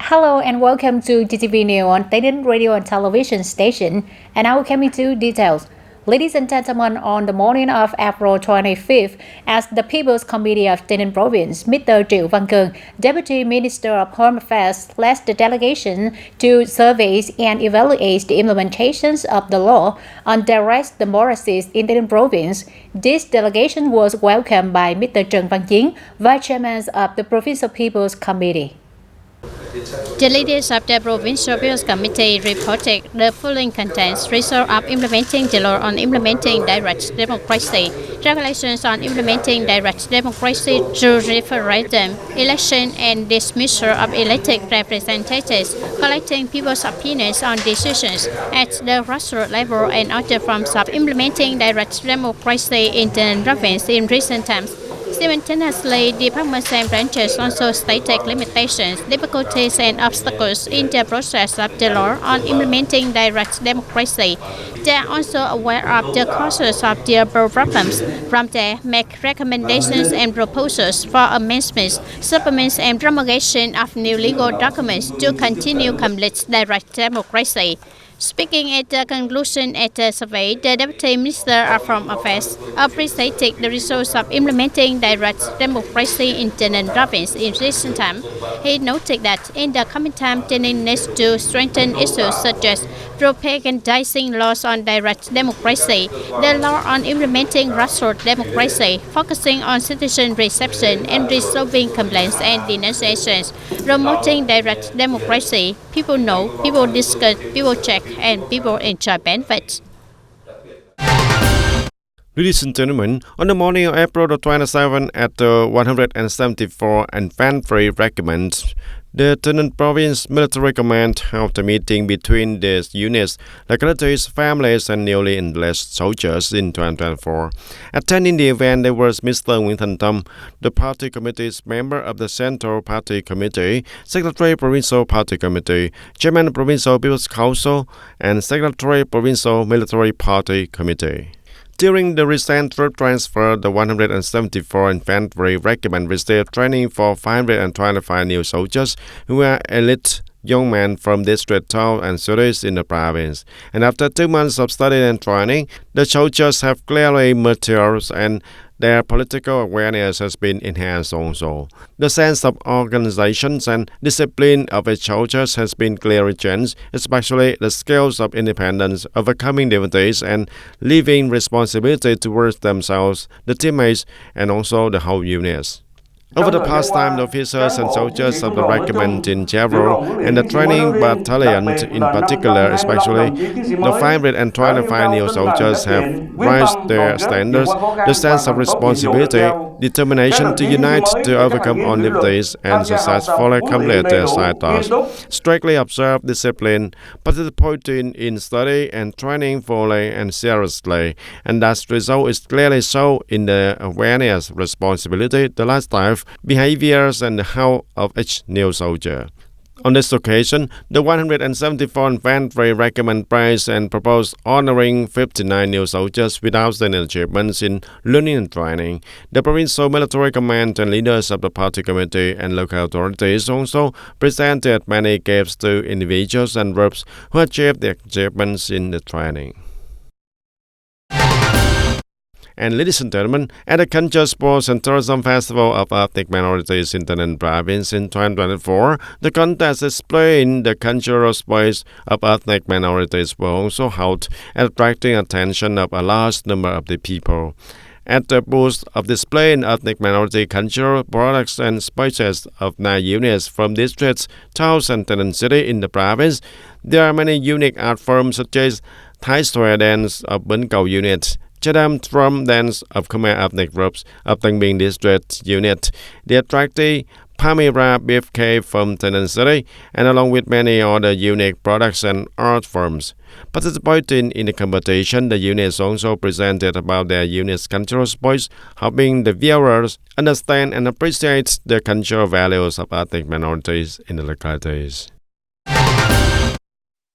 Hello and welcome to TTV News on TayNinhTV radio and television station. And now coming to details. Ladies and gentlemen, on the morning of April 25th, as the People's Committee of TayNinh Province, Mr. Triệu Văn Cường, Deputy Minister of Home Affairs, led the delegation to survey and evaluate the implementations of the law on direct democracy in TayNinh Province. This delegation was welcomed by Mr. Trần Văn Chiến, Vice Chairman of the Provincial People's Committee. The leaders of the Provincial People's Committee reported the following contents: result of implementing the law on implementing direct democracy, regulations on implementing direct democracy through referendum, election and dismissal of elected representatives, collecting people's opinions on decisions at the grassroots level, and other forms of implementing direct democracy in the province in recent times. Simultaneously, departments and branches also stated limitations, difficulties and obstacles in the process of the law on implementing direct democracy. They are also aware of the causes of the problems. From there, make recommendations and proposals for amendments, supplements and promulgation of new legal documents to continue complete direct democracy. Speaking at the conclusion of the survey, the Deputy Minister of Home Affairs appreciated the results of implementing direct democracy in TayNinh Province in recent time. He noted that in the coming time, TayNinh needs to strengthen issues such as propagandizing laws on direct democracy, the law on implementing grassroots democracy, focusing on citizen reception and resolving complaints and denunciations, promoting direct democracy. People know, people discuss, people check, and people enjoy benefits. Ladies and gentlemen, on the morning of April 27 at the 174 Infantry Regiment, the TayNinh Province Military Command held a meeting between the units, localities, families, and newly enlisted soldiers in 2024. Attending the event, there was Mr. Nguyễn Thành Tâm, the party committee's member of the Central Party Committee, Secretary Provincial Party Committee, Chairman Provincial People's Council, and Secretary Provincial Military Party Committee. During the recent troop transfer, the 174 Infantry Regiment received training for 525 new soldiers who were elite young men from district towns and cities in the province. And after 2 months of study and training, the soldiers have clearly matured and their political awareness has been enhanced also. The sense of organization and discipline of its soldiers has been clearly changed, especially the skills of independence, overcoming difficulties, and leaving responsibility towards themselves, the teammates, and also the whole unit. Over the past time, the officers and soldiers of the regiment in general and the training battalion in particular, especially the 525 new soldiers, have raised their standards, the sense of responsibility, determination to unite to overcome all difficulties and successfully complete their side tasks, strictly observe discipline, participating in study and training fully and seriously, and that result is clearly shown in the awareness, responsibility, the lifestyle, behaviors, and the health of each new soldier. On this occasion, the 174 Infantry Regiment praised and proposed honoring 59 new soldiers with outstanding achievements in learning and training. The Provincial Military Command and leaders of the party committee and local authorities also presented many gifts to individuals and groups who achieved their achievements in the training. And ladies and gentlemen, at the Culture, Sports and Tourism Festival of Ethnic Minorities in TayNinh Province in 2024, the contest displaying the cultural space of ethnic minorities were also held, attracting attention of a large number of the people. At the booth of displaying ethnic minority cultural products and spaces of 9 units from districts, towns, and TayNinh City in the province, there are many unique art forms such as Thai square dance of Bến Cầu unit, Chadam drum dance of Khmer ethnic groups of Tân Biên District Unit, the attractive Pamira beef cake from TayNinh City, and along with many other unique products and art forms. Participating in the competition, the units also presented about their unit's cultural space, helping the viewers understand and appreciate the cultural values of ethnic minorities in the localities.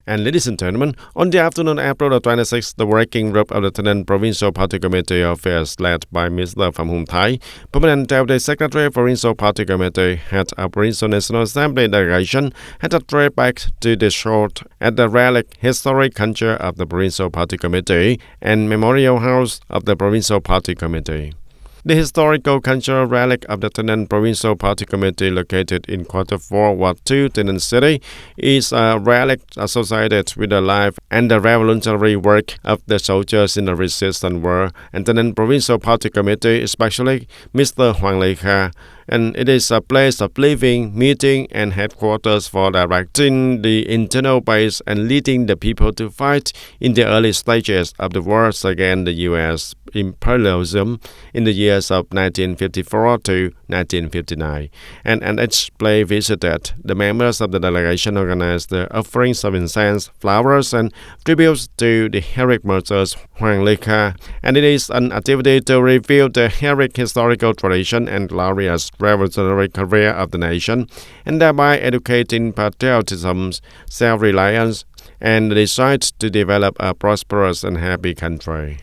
And ladies and gentlemen, on the afternoon of April 26th, the working group of the TayNinhTV Provincial Party Committee of Affairs, led by Mr. Pham Hung Thai, Permanent Deputy Secretary of Provincial Party Committee, Head of Provincial National Assembly delegation, had a trip back to the short at the relic historic culture of the Provincial Party Committee and Memorial House of the Provincial Party Committee. The historical cultural relic of the TayNinhTV Provincial Party Committee, located in Quarter 4, Ward 2, TayNinh City, is a relic associated with the life and the revolutionary work of the soldiers in the resistance war, and TayNinhTV Provincial Party Committee, especially Mr. Hoàng Lê Kha, and it is a place of living, meeting, and headquarters for directing the internal base and leading the people to fight in the early stages of the wars against the U.S. imperialism in the years of 1954 to 1959. And at each place visited, the members of the delegation organized the offerings of incense, flowers, and tributes to the heroic martyrs Hoàng Lê Kha, and it is an activity to reveal the heroic historical tradition and glorious revolutionary career of the nation, and thereby educating patriotism, self-reliance, and the desire to develop a prosperous and happy country.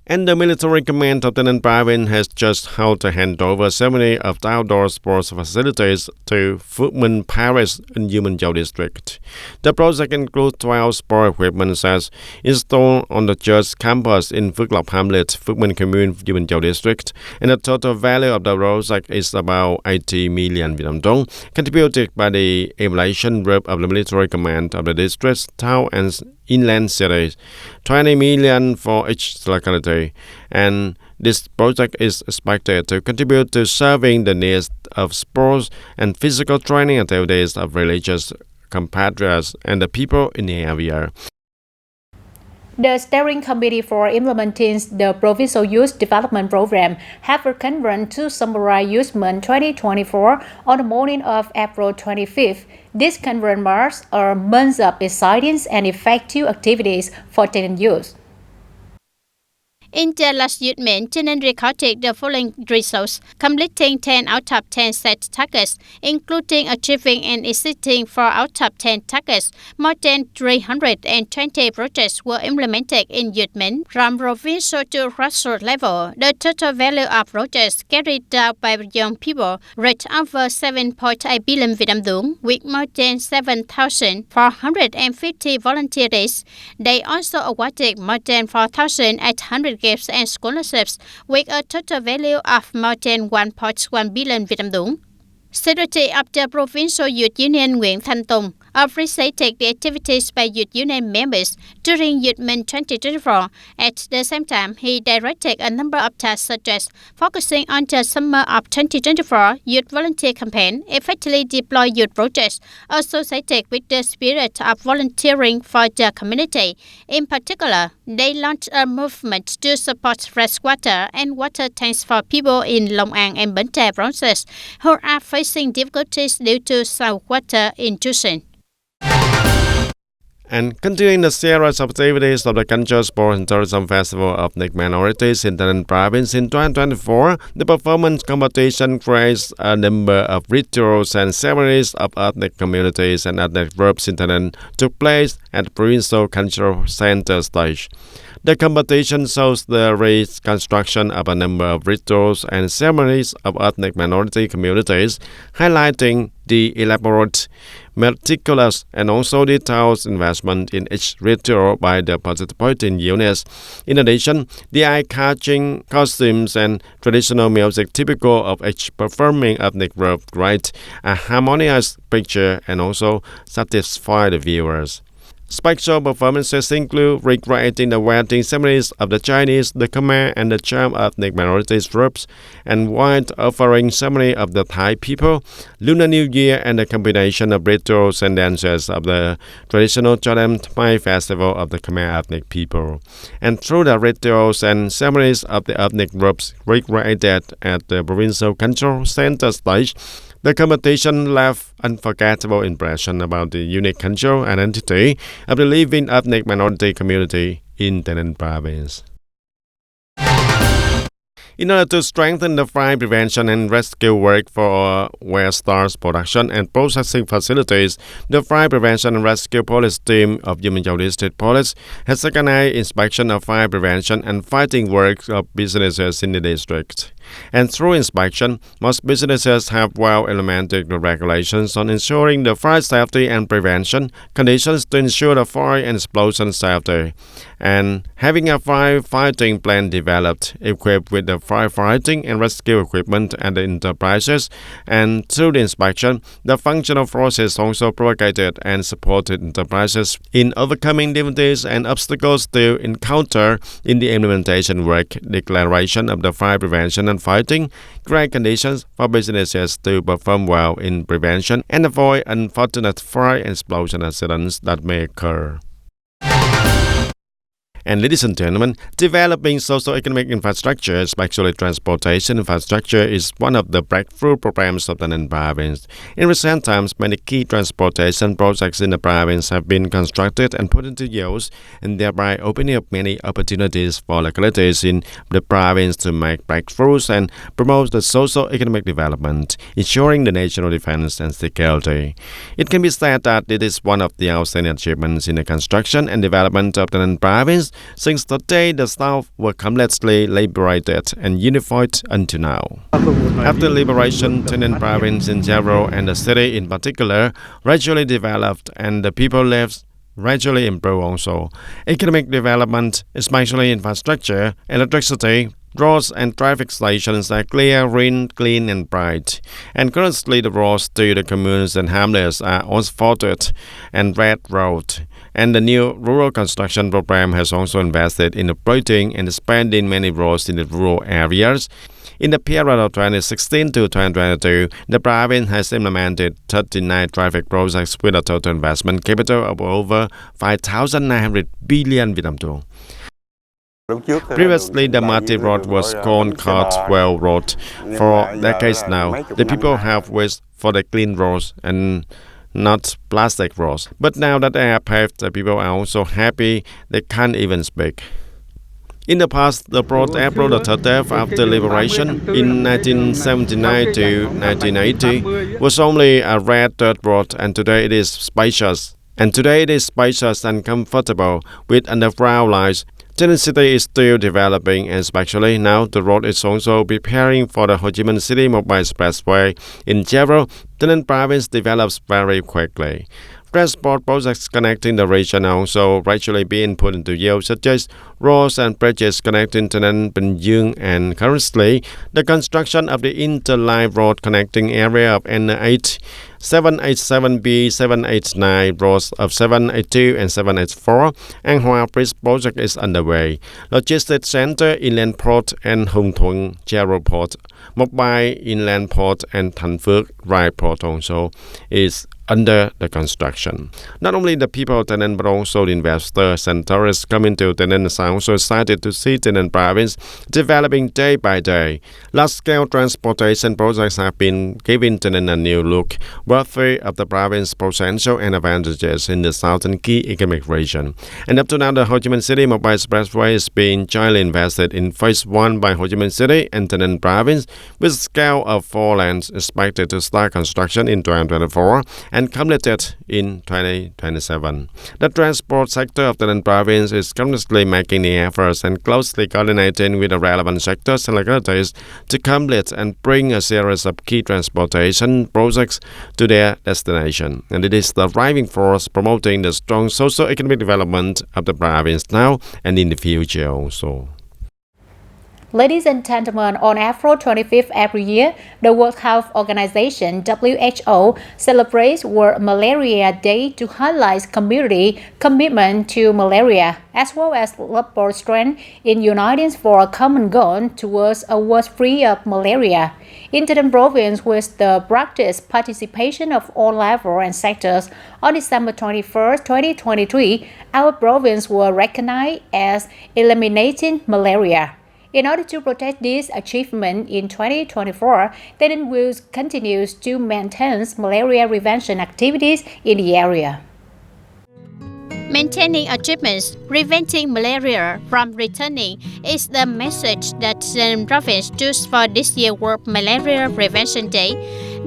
And the military command of TayNinh Province has just held a handover ceremony of the outdoor sports facilities to Phước Minh Parish in Human Châu District. The project includes 12 sport equipment sets installed on the church campus in Phước Lộc Hamlet, Phước Minh Commune, Human Châu District, and the total value of the project is about 80 million Vietnam dong, contributed by the evaluation group of the military command of the districts, town, and inland cities, 20 million for each locality, and this project is expected to contribute to serving the needs of sports and physical training activities of religious compatriots and the people in the area. The Steering Committee for implementing the Provincial Youth Development Program have a conference to summarize Youth Month 2024 on the morning of April 25th. This conference marks a month of exciting and effective activities for TayNinh youth. In the last youth month, TayNinh recorded the following results, completing 10 out of 10 set targets, including achieving and exceeding 4 out of 10 targets. More than 320 projects were implemented in youth month from provincial to grassroots level. The total value of projects carried out by young people reached over 7.8 billion Vietnam dong, with more than 7,450 volunteers. They also awarded more than 4,800 gifts and scholarships with a total value of more than 1.1 billion Vietnam dong. Secretary of the Provincial Youth Union Nguyễn Thanh Tùng appreciated the activities by Youth Union members during Youth Month 2024. At the same time, he directed a number of tasks such as focusing on the summer of 2024 Youth Volunteer Campaign, effectively deploy youth projects associated with the spirit of volunteering for the community. In particular, they launched a movement to support fresh water and water tanks for people in Long An and Bến Tre provinces who are facing difficulties due to saltwater intrusion. And continuing the series of activities of the Culture, Sport and Tourism Festival of Ethnic Minorities in TayNinh Province in 2024, the performance competition creates a number of rituals and ceremonies of ethnic communities and ethnic groups in TayNinh took place at the Provincial Cultural Center stage. The competition shows the reconstruction of a number of rituals and ceremonies of ethnic minority communities, highlighting the elaborate, meticulous, and also detailed investment in each ritual by the participating units. In addition, the eye-catching costumes and traditional music typical of each performing ethnic group create a harmonious picture and also satisfy the viewers. Special performances include recreating the wedding ceremonies of the Chinese, the Khmer, and the Cham ethnic minorities groups, and white offering ceremony of the Thai people, Lunar New Year, and the combination of rituals and dances of the traditional Chadam Thai festival of the Khmer ethnic people. And through the rituals and ceremonies of the ethnic groups recreated at the Provincial Cultural Center stage, the competition left unforgettable impression about the unique cultural identity of the living ethnic minority community in TayNinh Province. In order to strengthen the fire prevention and rescue work for Westars production and processing facilities, the Fire Prevention and Rescue Police Team of Yemenjao District Police has organized inspection of fire prevention and fighting work of businesses in the district. And through inspection, most businesses have well implemented the regulations on ensuring the fire safety and prevention conditions to ensure the fire and explosion safety, and having a firefighting plan developed, equipped with the firefighting and rescue equipment at the enterprises. And through the inspection, the functional forces also propagated and supported enterprises in overcoming difficulties and obstacles to encounter in the implementation work, declaration of the fire prevention and fighting, great conditions for businesses to perform well in prevention and avoid unfortunate fire and explosion accidents that may occur. And ladies and gentlemen, developing socio-economic infrastructure, especially transportation infrastructure, is one of the breakthrough programs of the TayNinhTV province. In recent times, many key transportation projects in the province have been constructed and put into use, and thereby opening up many opportunities for localities in the province to make breakthroughs and promote the socio-economic development, ensuring the national defense and security. It can be said that it is one of the outstanding achievements in the construction and development of the TayNinhTV province since the day the South were completely liberated and unified until now. After liberation, TayNinhTV province in general and the city in particular gradually developed, and the people lives gradually improved also. Economic development, especially infrastructure, electricity, roads and traffic stations are clear, green, clean and bright. And currently the roads to the communes and hamlets are asphalted and red road. And the new rural construction program has also invested in upgrading and expanding many roads in the rural areas. In the period of 2016 to 2022, the province has implemented 39 traffic projects with a total investment capital of over 5,900 billion Vietnam dong. Previously, the Mati Road was called Cardwell Road. For decades now, the people have wished for the clean roads and not plastic roads. But now that they have paved, the people are also happy they can't even speak. In the past, the road April the 30th after liberation in 1979 to 1980 was only a red dirt road, and today it is spacious. And comfortable with underground lines. TayNinhTV City is still developing, and especially now the road is also preparing for the Ho Chi Minh City Mobile Expressway. In general, TayNinhTV province develops very quickly. Transport projects connecting the region are also gradually being put into use, such as roads and bridges connecting TayNinhTV, Bình Dương, and currently the construction of the interline road connecting area of N8, 787B, 789, roads of 782 and 784, and Hoa Bridge project is underway. Logistics Center, Inland Port, and Hung Thuận General Port, Mobile Inland Port, and Thanh Phước Right Port also is under the construction. Not only the people of TayNinhTV but also the investors and tourists coming to TayNinhTV are also excited to see TayNinhTV province developing day by day. Large-scale transportation projects have been giving TayNinhTV a new look, worthy of the province's potential and advantages in the southern key economic region. And up to now, the Ho Chi Minh City Mobile Expressway is being jointly invested in Phase 1 by Ho Chi Minh City and TayNinhTV province, with a scale of 4 lanes expected to start construction in 2024 and completed in 2027. The transport sector of the TayNinhTV province is continuously making the efforts and closely coordinating with the relevant sectors and localities to complete and bring a series of key transportation projects to their destination. And it is the driving force promoting the strong socio-economic development of the province now and in the future also. Ladies and gentlemen, on April 25th every year, the World Health Organization (WHO) celebrates World Malaria Day to highlight community commitment to malaria, as well as global strength in uniting for a common goal towards a world free of malaria. In TayNinhTV province, with the practice participation of all levels and sectors, on December 21st, 2023, our province was recognized as eliminating malaria. In order to protect this achievement in 2024, TayNinhTV will continue to maintain malaria prevention activities in the area. Maintaining achievements, preventing malaria from returning is the message that the province chose for this year's World Malaria Prevention Day,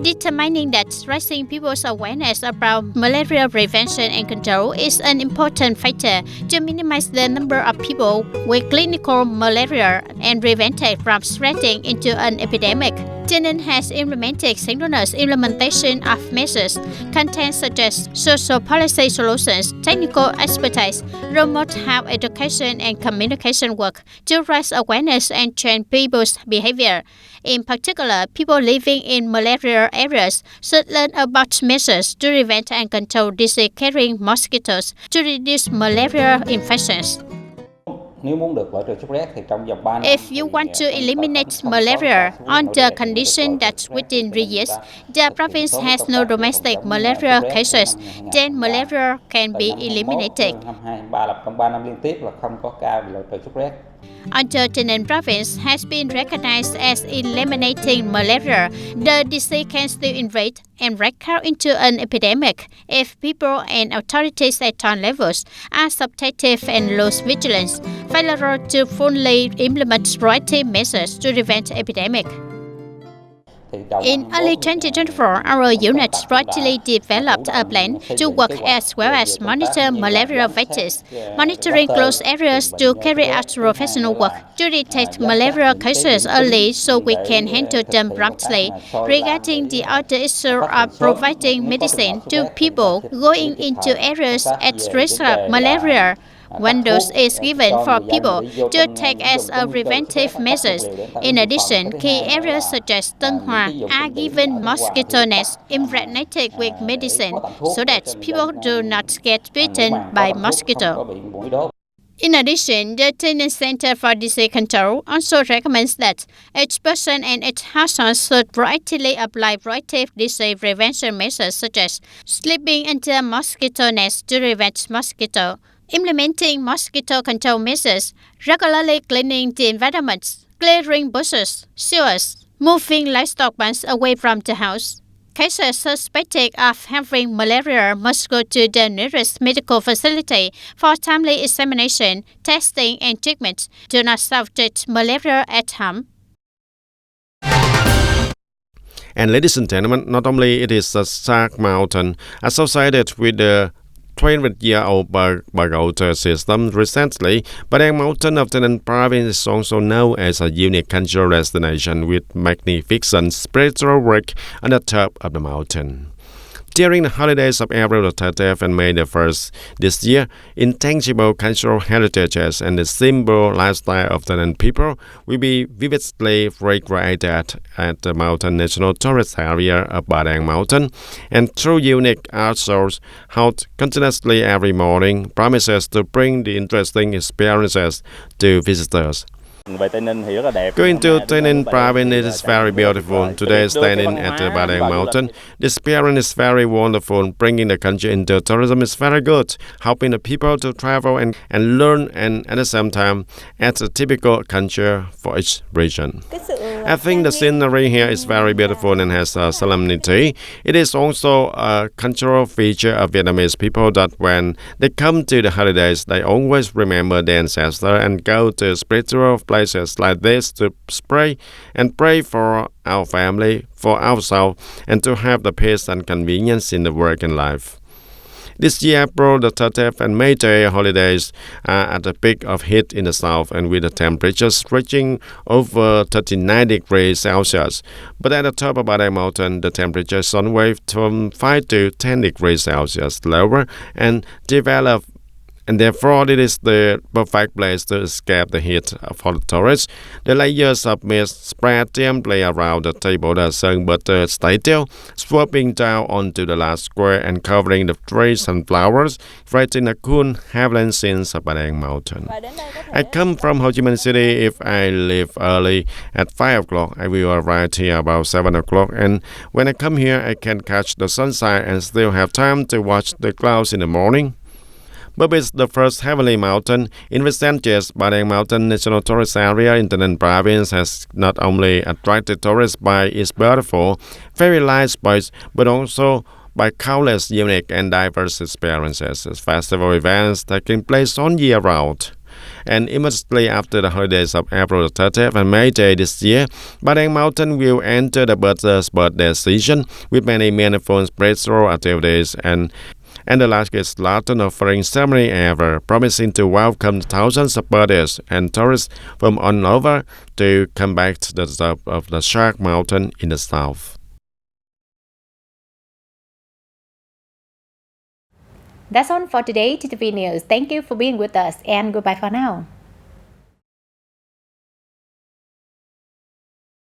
determining that raising people's awareness about malaria prevention and control is an important factor to minimize the number of people with clinical malaria and prevent it from spreading into an epidemic. TayNinh has implemented synchronous implementation of measures, content such as social policy solutions, technical expertise, remote health education and communication work to raise awareness and change people's behavior. In particular, people living in malaria areas should learn about measures to prevent and control disease-carrying mosquitoes to reduce malaria infections. If you want to eliminate malaria on the condition that within 3 years, the province has no domestic malaria cases, then malaria can be eliminated. Until TayNinh province has been recognized as eliminating malaria, the disease can still invade and break out into an epidemic if people and authorities at all levels are subjective and lose vigilance, failure to fully implement proactive measures to prevent epidemic. In early 2024, our unit proactively developed a plan to work as well as monitor malaria vectors, monitoring closed areas to carry out professional work to detect malaria cases early so we can handle them promptly. Regarding the other issue of providing medicine to people going into areas at risk of malaria, one dose is given for people to take as a preventive measure. In addition, key areas such as Tân Hoa are given mosquito nets impregnated with medicine so that people do not get bitten by mosquito. In addition, the TayNinh Center for Disease Control also recommends that each person and each household should proactively apply proactive disease prevention measures such as sleeping under mosquito nets to prevent mosquito, implementing mosquito control measures, regularly cleaning the environment, clearing bushes, sewers, moving livestock bands away from the house. Cases suspected of having malaria must go to the nearest medical facility for timely examination, testing, and treatment. Do not subject malaria at home. And ladies and gentlemen, not only it is a stark mountain associated with the 200-year-old barometer system recently, Padang Mountain of TayNinh province is also known as a unique cultural destination with magnificent spiritual work on the top of the mountain. During the holidays of April the 30th and May the 1st this year, intangible cultural heritages and the simple lifestyle of TayNinh people will be vividly recreated at the Mountain National Tourist Area of Padang Mountain, and through unique art shows held continuously every morning promises to bring the interesting experiences to visitors. Going to TayNinh province, it is very beautiful. Today, standing at the Padang Mountain, the experience is very wonderful. Bringing the country into tourism is very good, helping the people to travel and learn, and at the same time, add a typical culture for each region. I think the scenery here is very beautiful and has a solemnity. It is also a cultural feature of Vietnamese people that when they come to the holidays, they always remember their ancestors and go to spiritual places like this to pray for our family, for ourselves, and to have the peace and convenience in the work and life. This year, April the 30th and May Day holidays are at the peak of heat in the south and with the temperatures reaching over 39 degrees Celsius. But at the top of Padang Mountain, the temperature is on way from 5 to 10 degrees Celsius lower and develop. And therefore, it is the perfect place to escape the heat for the tourists. The layers of mist spread gently around the table the sun, but stay still, swooping down onto the last square and covering the trees and flowers, creating a cool heavenly scene of Padang Mountain. I come from Ho Chi Minh City. If I leave early at 5 o'clock, I will arrive here about 7 o'clock. And when I come here, I can catch the sunshine and still have time to watch the clouds in the morning. But it's the first heavenly mountain in recent years. Padang Mountain National Tourist Area in TayNinh province has not only attracted tourists by its beautiful, very light space, but also by countless unique and diverse experiences, festival events taking place on year-round. And immediately after the holidays of April 30th and May Day this year, Padang Mountain will enter the birthday season with many meaningful spiritual activities and the largest lantern offering ceremony ever, promising to welcome thousands of birthdays and tourists from all over to come back to the top of the Shark Mountain in the south. That's all for today, TTV News. Thank you for being with us and goodbye for now.